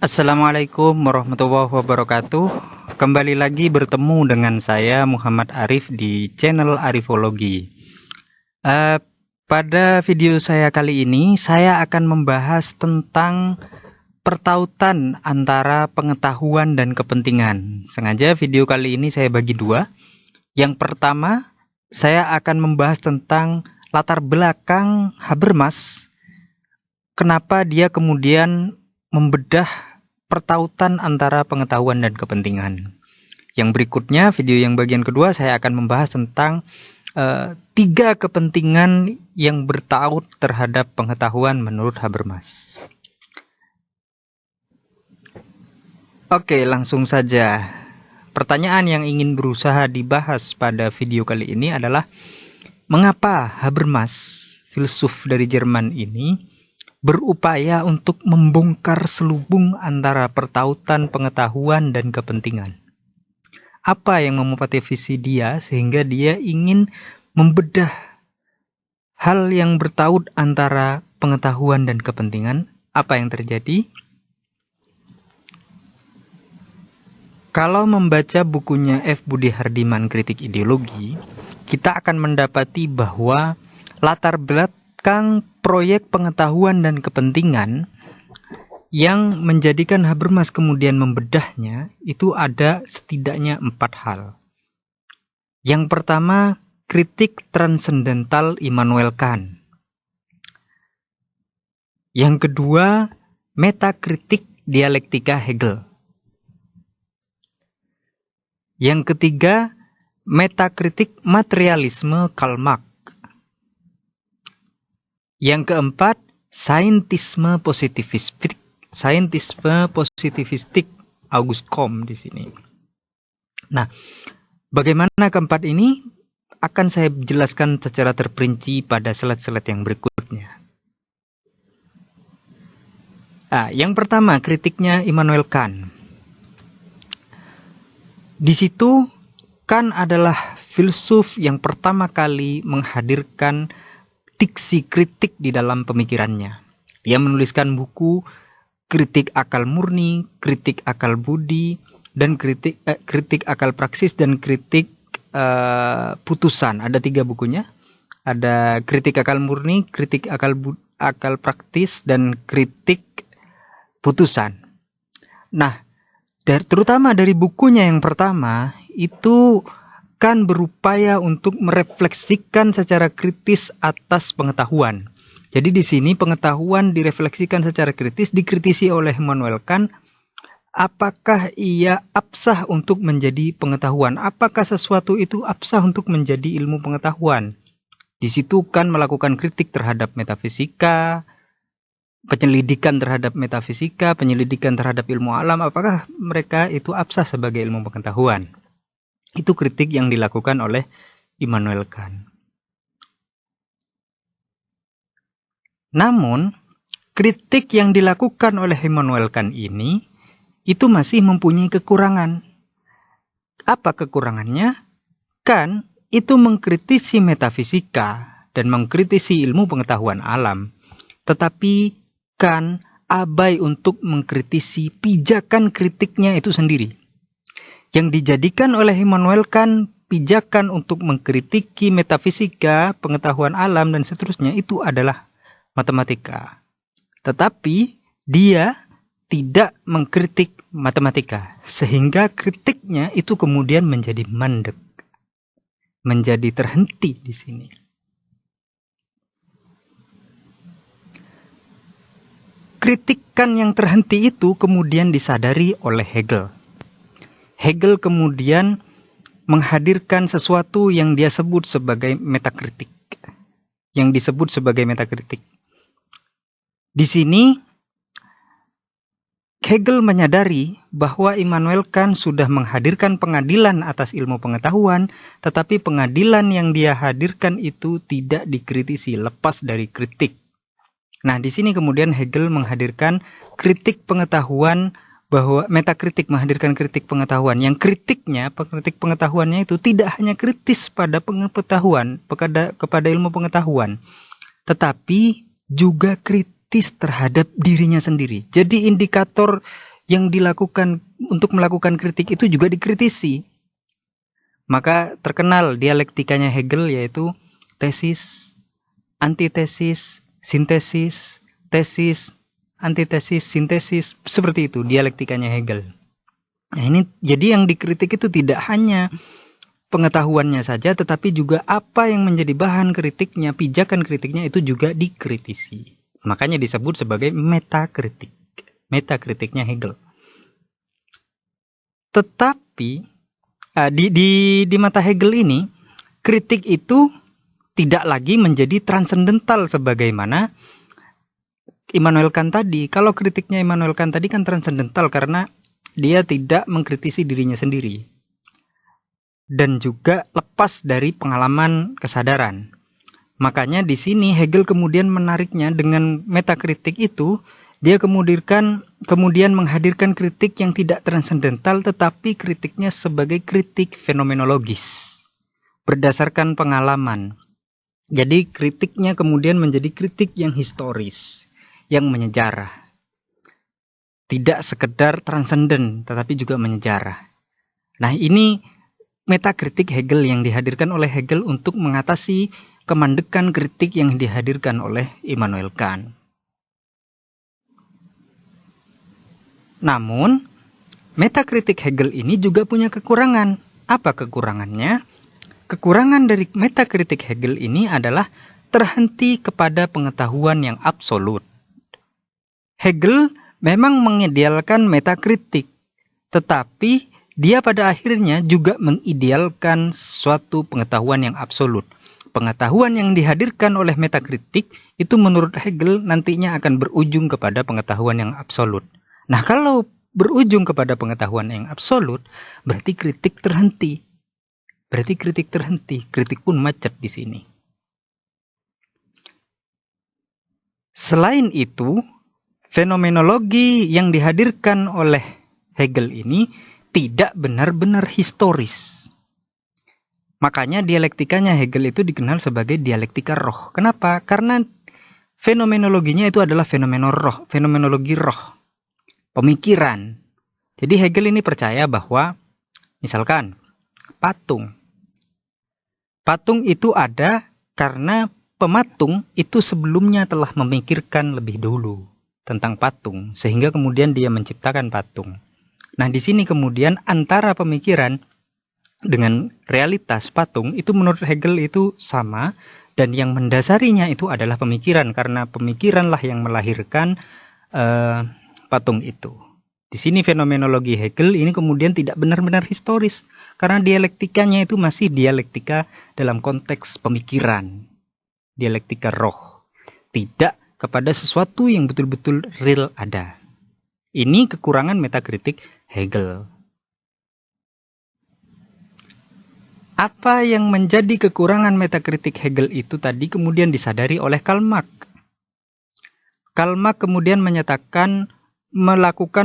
Assalamualaikum warahmatullahi wabarakatuh. Kembali lagi bertemu dengan saya Muhammad Arif di channel Arifologi. Pada video saya kali ini saya akan membahas tentang pertautan antara pengetahuan dan kepentingan. Sengaja video kali ini saya bagi dua. Yang pertama, saya akan membahas tentang latar belakang Habermas. Kenapa dia kemudian membedah pertautan antara pengetahuan dan kepentingan. Yang berikutnya, video yang bagian kedua, saya akan membahas tentang tiga kepentingan yang bertaut terhadap pengetahuan menurut Habermas. Oke, langsung saja. Pertanyaan yang ingin berusaha dibahas pada video kali ini adalah mengapa Habermas, filsuf dari Jerman ini, berupaya untuk membongkar selubung antara pertautan pengetahuan dan kepentingan. Apa yang memotivasi dia sehingga dia ingin membedah hal yang bertaut antara pengetahuan dan kepentingan? Apa yang terjadi? Kalau membaca bukunya F. Budi Hardiman Kritik Ideologi, kita akan mendapati bahwa latar belakang proyek pengetahuan dan kepentingan yang menjadikan Habermas kemudian membedahnya itu ada setidaknya 4 hal. Yang pertama, kritik transendental Immanuel Kant. Yang kedua, metakritik dialektika Hegel. Yang ketiga, metakritik materialisme Karl Marx. Yang keempat, saintisme positivistik Auguste Comte di sini. Nah, bagaimana keempat ini akan saya jelaskan secara terperinci pada slide-slide yang berikutnya. Yang pertama, kritiknya Immanuel Kant. Di situ Kant adalah filsuf yang pertama kali menghadirkan diksi kritik di dalam pemikirannya. Dia menuliskan buku Kritik Akal Murni, Kritik Akal Budi, dan Kritik Akal Praksis dan Kritik Putusan. Ada 3 bukunya. Ada Kritik Akal Murni, Kritik Akal Praktis, dan Kritik Putusan. Nah, terutama dari bukunya yang pertama itu Kant berupaya untuk merefleksikan secara kritis atas pengetahuan. Jadi di sini pengetahuan direfleksikan secara kritis, dikritisi oleh Immanuel Kant. Apakah ia absah untuk menjadi pengetahuan? Apakah sesuatu itu absah untuk menjadi ilmu pengetahuan? Di situ Kant melakukan kritik terhadap metafisika, penyelidikan terhadap metafisika, penyelidikan terhadap ilmu alam. Apakah mereka itu absah sebagai ilmu pengetahuan? Itu kritik yang dilakukan oleh Immanuel Kant. Namun, kritik yang dilakukan oleh Immanuel Kant ini itu masih mempunyai kekurangan. Apa kekurangannya? Kant itu mengkritisi metafisika dan mengkritisi ilmu pengetahuan alam. Tetapi Kant abai untuk mengkritisi pijakan kritiknya itu sendiri. Yang dijadikan oleh Immanuel Kant pijakan untuk mengkritiki metafisika, pengetahuan alam, dan seterusnya itu adalah matematika. Tetapi dia tidak mengkritik matematika, sehingga kritiknya itu kemudian menjadi mandek, menjadi terhenti di sini. Kritikan yang terhenti itu kemudian disadari oleh Hegel. Hegel kemudian menghadirkan sesuatu yang dia sebut sebagai metakritik. Di sini Hegel menyadari bahwa Immanuel Kant sudah menghadirkan pengadilan atas ilmu pengetahuan, tetapi pengadilan yang dia hadirkan itu tidak dikritisi, lepas dari kritik. Nah, di sini kemudian Hegel menghadirkan kritik pengetahuan, bahwa metakritik menghadirkan kritik pengetahuan. Yang kritik pengetahuannya itu tidak hanya kritis pada pengetahuan, kepada ilmu pengetahuan, tetapi juga kritis terhadap dirinya sendiri. Jadi indikator yang dilakukan untuk melakukan kritik itu juga dikritisi. Maka terkenal dialektikanya Hegel, yaitu tesis, antitesis, sintesis, tesis, antitesis, sintesis, seperti itu dialektikanya Hegel. Nah, ini jadi yang dikritik itu tidak hanya pengetahuannya saja, tetapi juga apa yang menjadi bahan kritiknya, pijakan kritiknya itu juga dikritisi. Makanya disebut sebagai metakritik. Metakritiknya Hegel. Tetapi di mata Hegel ini, kritik itu tidak lagi menjadi transendental sebagaimana Immanuel Kant tadi. Kalau kritiknya Immanuel Kant tadi kan transendental karena dia tidak mengkritisi dirinya sendiri dan juga lepas dari pengalaman kesadaran. Makanya di sini Hegel kemudian menariknya dengan metakritik itu, dia kemudian menghadirkan kritik yang tidak transendental, tetapi kritiknya sebagai kritik fenomenologis berdasarkan pengalaman. Jadi kritiknya kemudian menjadi kritik yang historis, yang menyejarah. Tidak sekedar transenden, tetapi juga menyejarah. Nah, ini metakritik Hegel yang dihadirkan oleh Hegel untuk mengatasi kemandekan kritik yang dihadirkan oleh Immanuel Kant. Namun, metakritik Hegel ini juga punya kekurangan. Apa kekurangannya? Kekurangan dari metakritik Hegel ini adalah terhenti kepada pengetahuan yang absolut. Hegel memang mengidealkan metakritik, tetapi dia pada akhirnya juga mengidealkan suatu pengetahuan yang absolut. Pengetahuan yang dihadirkan oleh metakritik itu menurut Hegel nantinya akan berujung kepada pengetahuan yang absolut. Nah, kalau berujung kepada pengetahuan yang absolut, berarti kritik terhenti. Kritik pun macet di sini. Selain itu, fenomenologi yang dihadirkan oleh Hegel ini tidak benar-benar historis. Makanya dialektikanya Hegel itu dikenal sebagai dialektika roh. Kenapa? Karena fenomenologinya itu adalah fenomenologi roh, pemikiran. Jadi Hegel ini percaya bahwa misalkan patung itu ada karena pematung itu sebelumnya telah memikirkan lebih dulu tentang patung, sehingga kemudian dia menciptakan patung. Nah, di sini kemudian antara pemikiran dengan realitas patung itu menurut Hegel itu sama, dan yang mendasarinya itu adalah pemikiran, karena pemikiranlah yang melahirkan patung itu. Di sini fenomenologi Hegel ini kemudian tidak benar-benar historis, karena dialektikanya itu masih dialektika dalam konteks pemikiran, dialektika roh, tidak kepada sesuatu yang betul-betul real ada. Ini kekurangan metakritik Hegel. Apa yang menjadi kekurangan metakritik Hegel itu tadi kemudian disadari oleh Karl Marx. Karl Marx kemudian melakukan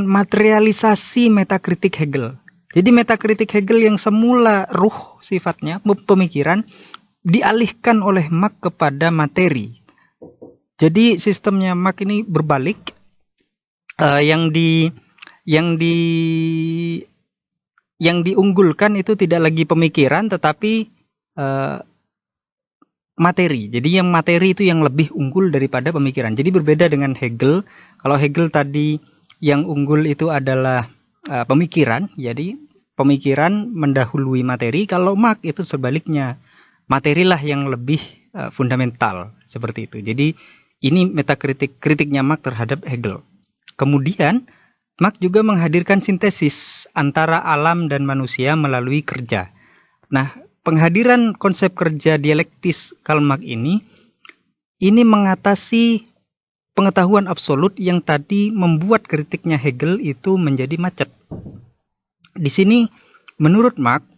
materialisasi metakritik Hegel. Jadi metakritik Hegel yang semula ruh sifatnya, pemikiran, dialihkan oleh Marx kepada materi. Jadi sistemnya Marx ini berbalik. Yang diunggulkan itu tidak lagi pemikiran, tetapi materi. Jadi yang materi itu yang lebih unggul daripada pemikiran. Jadi berbeda dengan Hegel. Kalau Hegel tadi yang unggul itu adalah pemikiran, jadi pemikiran mendahului materi. Kalau Marx itu sebaliknya, materilah yang lebih fundamental, seperti itu. Jadi ini kritiknya Marx terhadap Hegel. Kemudian Marx juga menghadirkan sintesis antara alam dan manusia melalui kerja. Nah, penghadiran konsep kerja dialektis Karl Marx ini mengatasi pengetahuan absolut yang tadi membuat kritiknya Hegel itu menjadi macet. Di sini menurut Marx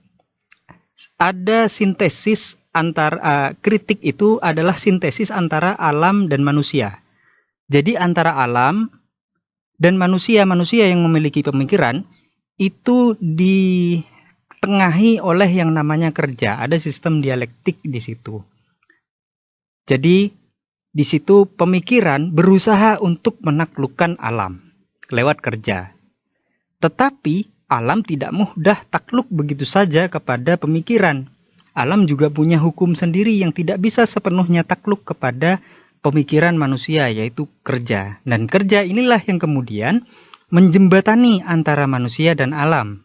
ada sintesis antara kritik itu adalah sintesis antara alam dan manusia. Jadi antara alam dan manusia yang memiliki pemikiran itu ditengahi oleh yang namanya kerja. Ada sistem dialektik di situ. Jadi di situ pemikiran berusaha untuk menaklukkan alam lewat kerja. Tetapi alam tidak mudah takluk begitu saja kepada pemikiran. Alam juga punya hukum sendiri yang tidak bisa sepenuhnya takluk kepada pemikiran manusia, yaitu kerja. Dan kerja inilah yang kemudian menjembatani antara manusia dan alam.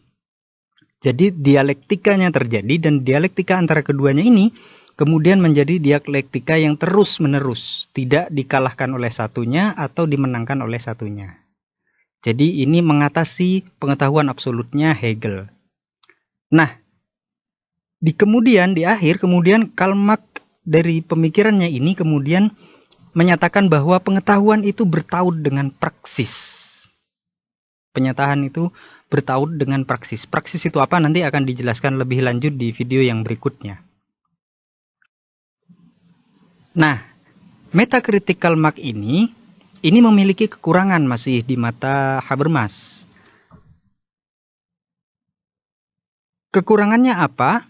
Jadi dialektikanya terjadi, dan dialektika antara keduanya ini kemudian menjadi dialektika yang terus-menerus, tidak dikalahkan oleh satunya atau dimenangkan oleh satunya. Jadi ini mengatasi pengetahuan absolutnya Hegel. Nah, di akhir Karl Marx dari pemikirannya ini kemudian menyatakan bahwa pengetahuan itu bertaut dengan praksis. Penyataan itu bertaut dengan praksis. Praksis itu apa? Nanti akan dijelaskan lebih lanjut di video yang berikutnya. Nah, metakritik Karl Marx ini memiliki kekurangan masih di mata Habermas. Kekurangannya apa?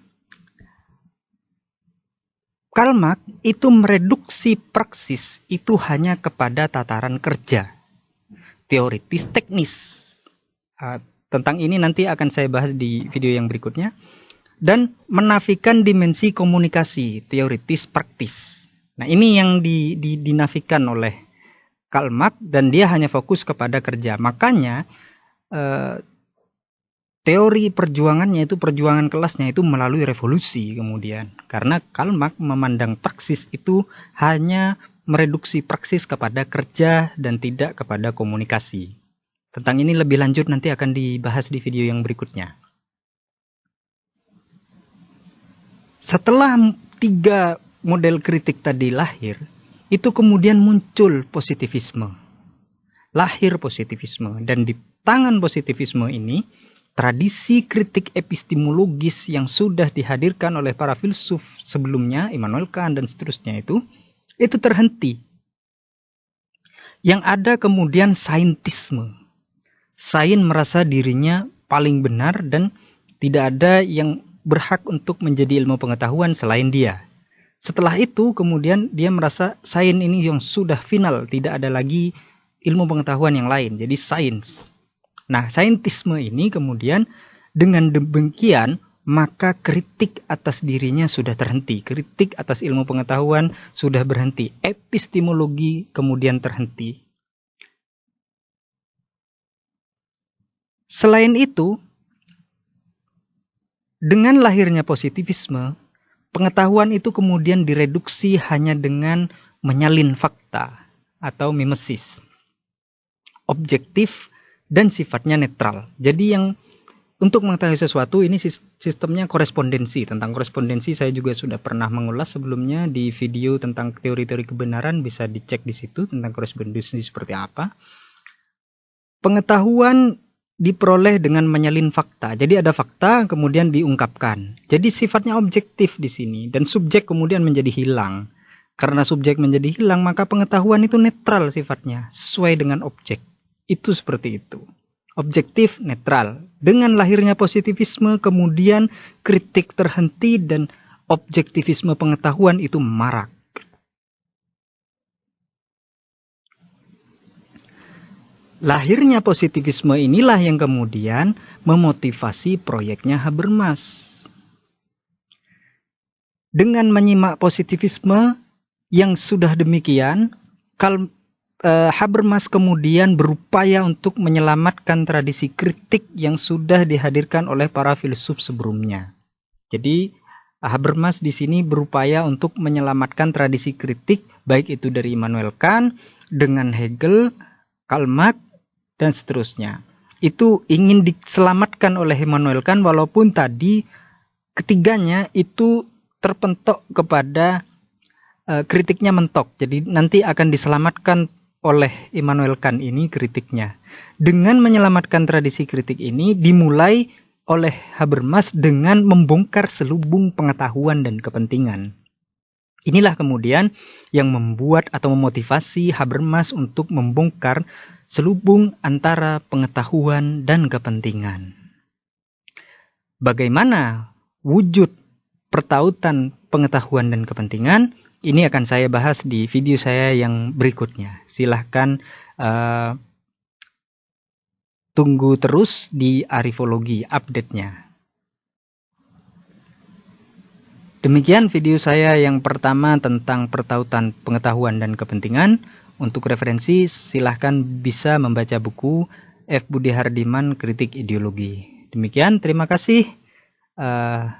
Karl Marx itu mereduksi praksis itu hanya kepada tataran kerja, teoritis teknis. Tentang ini nanti akan saya bahas di video yang berikutnya. Dan menafikan dimensi komunikasi, teoritis praktis. Nah, ini yang dinafikan oleh Karl Marx, dan dia hanya fokus kepada kerja. Makanya teori perjuangannya itu, perjuangan kelasnya itu melalui revolusi kemudian. Karena Karl Marx memandang praksis itu hanya mereduksi praksis kepada kerja dan tidak kepada komunikasi. Tentang ini lebih lanjut nanti akan dibahas di video yang berikutnya. Setelah 3 model kritik tadi lahir, itu kemudian muncul positivisme. Lahir positivisme, dan di tangan positivisme ini, tradisi kritik epistemologis yang sudah dihadirkan oleh para filsuf sebelumnya, Immanuel Kant dan seterusnya itu terhenti. Yang ada kemudian saintisme. Sains merasa dirinya paling benar dan tidak ada yang berhak untuk menjadi ilmu pengetahuan selain dia. Setelah itu kemudian dia merasa sains ini yang sudah final, tidak ada lagi ilmu pengetahuan yang lain, jadi sains. Nah, saintisme ini kemudian dengan demikian maka kritik atas dirinya sudah terhenti, kritik atas ilmu pengetahuan sudah berhenti, epistemologi kemudian terhenti. Selain itu, dengan lahirnya positivisme, pengetahuan itu kemudian direduksi hanya dengan menyalin fakta atau mimesis, objektif dan sifatnya netral. Jadi yang untuk mengetahui sesuatu ini sistemnya korespondensi. Tentang korespondensi saya juga sudah pernah mengulas sebelumnya di video tentang teori-teori kebenaran, bisa dicek di situ tentang korespondensi seperti apa. Pengetahuan diperoleh dengan menyalin fakta. Jadi ada fakta kemudian diungkapkan. Jadi sifatnya objektif di sini, dan subjek kemudian menjadi hilang. Karena subjek menjadi hilang, maka pengetahuan itu netral sifatnya, sesuai dengan objek. Itu seperti itu. Objektif, netral. Dengan lahirnya positivisme kemudian kritik terhenti dan objektivisme pengetahuan itu marak. Lahirnya positivisme inilah yang kemudian memotivasi proyeknya Habermas. Dengan menyimak positivisme yang sudah demikian, Habermas kemudian berupaya untuk menyelamatkan tradisi kritik yang sudah dihadirkan oleh para filsuf sebelumnya. Jadi Habermas di sini berupaya untuk menyelamatkan tradisi kritik, baik itu dari Immanuel Kant, dengan Hegel, Karl Marx, dan seterusnya. Itu ingin diselamatkan oleh Immanuel Kant, walaupun tadi ketiganya itu terpentok kepada kritiknya mentok. Jadi nanti akan diselamatkan oleh Immanuel Kant ini kritiknya. Dengan menyelamatkan tradisi kritik ini dimulai oleh Habermas dengan membongkar selubung pengetahuan dan kepentingan. Inilah kemudian yang membuat atau memotivasi Habermas untuk membongkar selubung antara pengetahuan dan kepentingan. Bagaimana wujud pertautan pengetahuan dan kepentingan? Ini akan saya bahas di video saya yang berikutnya. Silahkan tunggu terus di Arifologi update-nya. Demikian video saya yang pertama tentang pertautan pengetahuan dan kepentingan. Untuk referensi, silahkan bisa membaca buku F. Budi Hardiman, Kritik Ideologi. Demikian, terima kasih.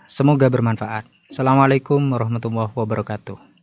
Semoga bermanfaat. Assalamualaikum warahmatullahi wabarakatuh.